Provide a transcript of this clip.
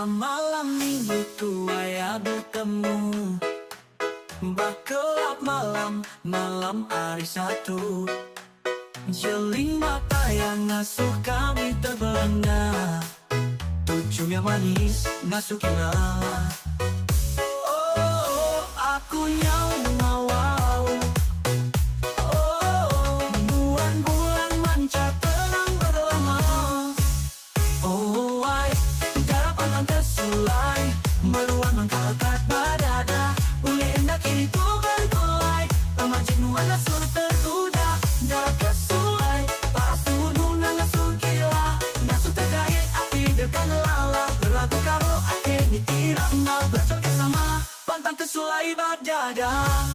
Malam minggu tua ya bertemu, bakelap malam hari satu. Jeling mata yang ngasuh kami terbelengga, tujuhnya manis ngasuh gila. Oh, aku wow. Oh, bulan manca tenang berlama. Oh, Dara Pantang Kesulai, meruang mengkalkat badada. Uli endak kini tuh bergulai, pemajik nuana sur terkuda. Dara Kesulai, para sununan ngasuh gila, ngasuh terkait api dekan lala. Berlagu karo ake nitirang, bercok sama Pantang Kesulai badada.